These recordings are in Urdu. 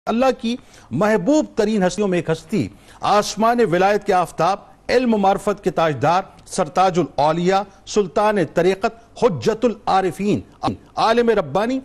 اللہ کی محبوب ترین ہستیوں میں ایک ہستی، آسمان ولایت کے آفتاب، علم و معرفت کے تاجدار، سرتاج الاولیاء، سلطان طریقت، حجت العارفین، عالم ربانی،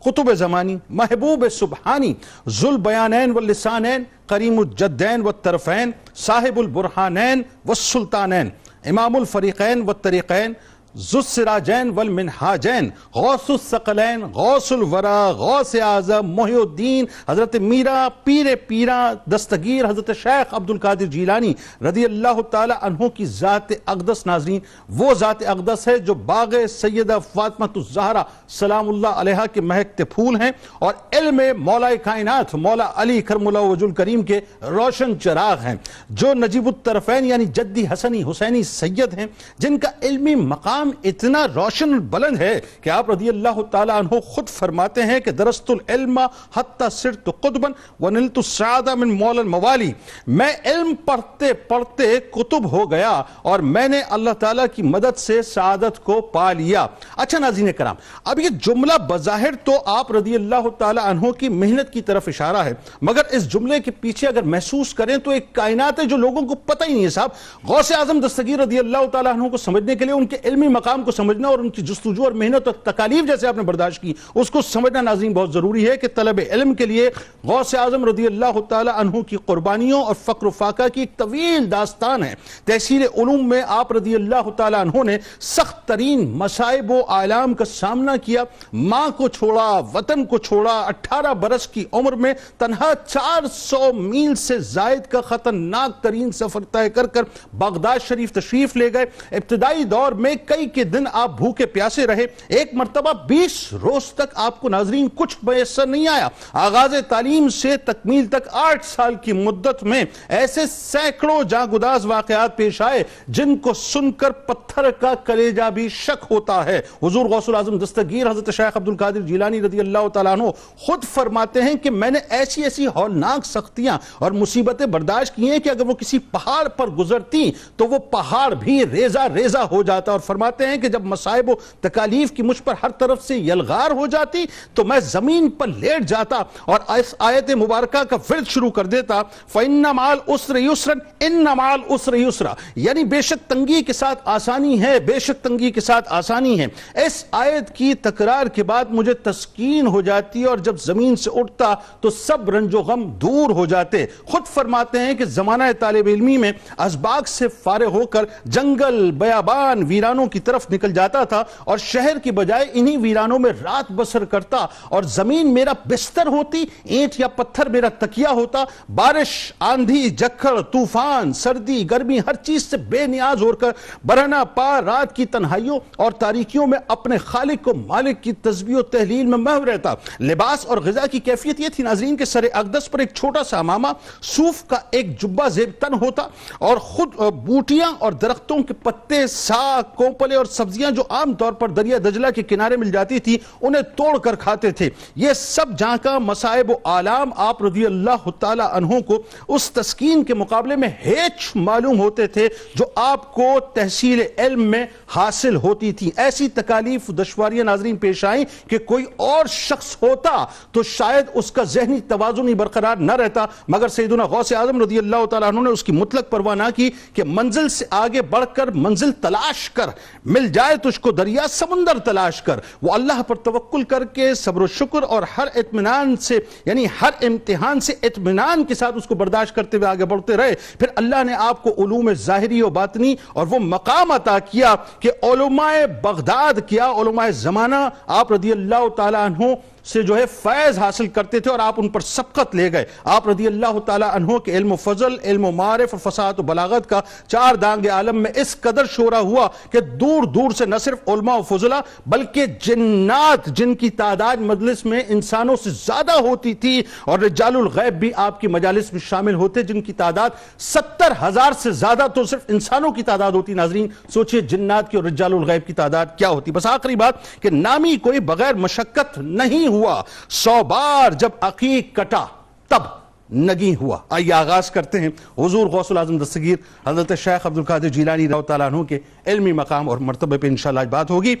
قطب زمانی، محبوب سبحانی، ذو البیانین واللسانین، کریم الجدین والطرفین، صاحب البرہانین والسلطانین، امام الفریقین والطریقین، ذو السراجین والمنہاجین، غوث الثقلین، غوث الورا، غوث اعظم، محی الدین، حضرت میرا پیر پیرا دستگیر حضرت شیخ عبدالقادر جیلانی رضی اللہ تعالی عنہ کی ذات اقدس۔ ناظرین، وہ ذات اقدس ہے جو باغ سیدہ فاطمہ الزہرا سلام اللہ علیہا کے مہکتے پھول ہیں اور علم مولا کائنات مولا علی کرم اللہ وجہ الکریم کے روشن چراغ ہیں، جو نجیب الطرفین یعنی جدی حسنی حسینی سید ہیں، جن کا علمی مقام اتنا روشن بلند ہے کہ آپ رضی اللہ تعالیٰ عنہ خود فرماتے ہیں کہ درست العلم حتی صرت قطبا ونلت السعادہ من مولا الموالی، میں علم پڑھتے پڑھتے قطب ہو گیا اور میں نے اللہ تعالیٰ کی مدد سے سعادت کو پا لیا۔ اچھا ناظرین کرام، اب یہ جملہ بظاہر تو آپ رضی اللہ تعالیٰ عنہ کی محنت کی طرف اشارہ ہے، مگر اس جملے کے پیچھے اگر محسوس کریں تو ایک کائنات ہے جو لوگوں کو پتہ ہی نہیں ہے۔ صاحب غوث اعظم دستگیر رضی اللہ تعالیٰ عنہ کو سمجھنے کے لیے ان کے علمی مقام کو سمجھنا اور ان کی جستجو اور محنت اور تکالیف جیسے آپ نے برداشت کی اس کو سمجھنا ناظرین بہت ضروری ہے کہ طلب علم کے لیے غوث اعظم رضی اللہ تعالی عنہ کی قربانیوں اور فقر و فاقہ کی ایک طویل داستان ہے۔ تحصیل علوم میں آپ رضی اللہ تعالی عنہ نے سخت ترین مصائب و آلام کا سامنا کیا، ماں کو چھوڑا، وطن کو چھوڑا، 18 برس کی عمر میں تنہا 400 میل سے زائد کا خطرناک ترین سفر طے کر کر بغداد شریف تشریف لے گئے۔ ابتدائی دور میں کئی کے دن آپ بھوکے پیاسے رہے، ایک مرتبہ 20 روز تک آپ کو ناظرین کچھ میسر نہیں آیا۔ آغاز تعلیم سے تکمیل تک 8 سال کی مدت میں ایسے سینکڑوں جاگداز واقعات پیش آئے جن کو سن کر پتھر کا کلیجہ بھی شک ہوتا ہے۔ حضور غوث الاعظم دستگیر حضرت شیخ عبدالقادر جیلانی رضی اللہ تعالیٰ عنہ خود فرماتے ہیں کہ میں نے ایسی ہولناک سختیاں اور مصیبتیں برداشت کی ہیں کہ اگر وہ کسی پہاڑ پر گزرتی تو وہ پہاڑ بھی ریزہ ریزہ ہو جاتا، اور فرماتے ہیں کہ جب مصائب و تکالیف کی مجھ پر ہر طرف سے یلغار ہو جاتی تو میں زمین پر لیٹ جاتا اور اس آیت مبارکہ کا ورد شروع کر دیتا، فَإِنَّ مَعَ الْعُسْرِ يُسْرًا إِنَّ مَعَ الْعُسْرِ يُسْرًا، یعنی بے شک تنگی کے ساتھ آسانی ہے، بے شک تنگی کے ساتھ آسانی ہے۔ اس آیت کی تکرار کے بعد مجھے تسکین ہو جاتی اور جب زمین سے اٹھتا تو سب رنج و غم دور ہو جاتے۔ خود فرماتے ہیں کہ زمانہ طالب علمی میں اسباق سے فارغ ہو کر جنگل بیابان ویرانوں کی طرف نکل جاتا تھا اور شہر کی بجائے انہی ویرانوں میں رات بسر کرتا، اور زمین میرا بستر ہوتی، اینٹ یا پتھر میرا تکیہ ہوتا۔ بارش، آندھی، جکڑ، طوفان، سردی، گرمی، ہر چیز سے بے نیاز ہو کر برہنہ پا رات کی تنہائیوں اور تاریکیوں میں اپنے خالق و مالک کی تسبیح و تحلیل میں محو رہتا۔ لباس اور غذا کی کیفیت یہ تھی ناظرین کہ سر اقدس پر ایک چھوٹا سا امامہ صوف کا ایک جبہ زیب تن ہوتا اور خود بوٹیاں اور درختوں کے پتے، ساگ، کوپلے اور سبزیاں جو عام طور پر دریا دجلہ کے کنارے مل جاتی تھی انہیں توڑ کر کھاتے تھے۔ یہ سب جہاں کا مصائب و آلام آپ رضی اللہ تعالی عنہ کو اس تسکین کے مقابلے میں ہیچ معلوم ہوتے تھے جو آپ کو تحصیل علم میں حاصل ہوتی تھی۔ ایسی تکالیف دشواریاں ناظرین پیش آئیں کہ کوئی اور شخص ہوتا تو شاید اس کا ذہنی توازن ہی برقرار نہ رہتا، مگر سیدنا غوث اعظم رضی اللہ تعالی عنہ نے اس کی مطلق پرواہ نہ کی کہ منزل سے آگے بڑھ کر منزل تلاش کر، مل جائے تجھ کو دریا سمندر تلاش کر۔ وہ اللہ پر توکل کر کے صبر و شکر اور ہر اطمینان سے یعنی ہر امتحان سے اطمینان کے ساتھ اس کو برداشت کرتے ہوئے آگے بڑھتے رہے۔ پھر اللہ نے آپ کو علوم ظاہری و باطنی اور وہ مقام عطا کیا کہ علماء بغداد کیا، علماء زمانہ آپ رضی اللہ تعالی عنہ سے جو ہے فیض حاصل کرتے تھے اور آپ ان پر سبقت لے گئے۔ آپ رضی اللہ تعالی عنہ کے علم و فضل، علم و معرف اور فصاحت و بلاغت کا چار دانگ عالم میں اس قدر شہرہ ہوا کہ دور دور سے نہ صرف علماء و فضلہ بلکہ جنات جن کی تعداد مجلس میں انسانوں سے زیادہ ہوتی تھی اور رجال الغیب بھی آپ کی مجالس میں شامل ہوتے جن کی تعداد 70,000 سے زیادہ تو صرف انسانوں کی تعداد ہوتی۔ ناظرین سوچئے جنات کی اور رجال الغیب کی تعداد کیا ہوتی۔ بس آخری بات کہ نامی کوئی بغیر مشقت نہیں ہوا، 100 بار جب عقیق کٹا تب نگی ہوا۔ آئیے آغاز کرتے ہیں حضور غوث الاعظم دستگیر حضرت شیخ عبدالقادر جیلانی رضی اللہ تعالیٰ عنہ کے علمی مقام اور مرتبے پہ انشاءاللہ آج بات ہوگی۔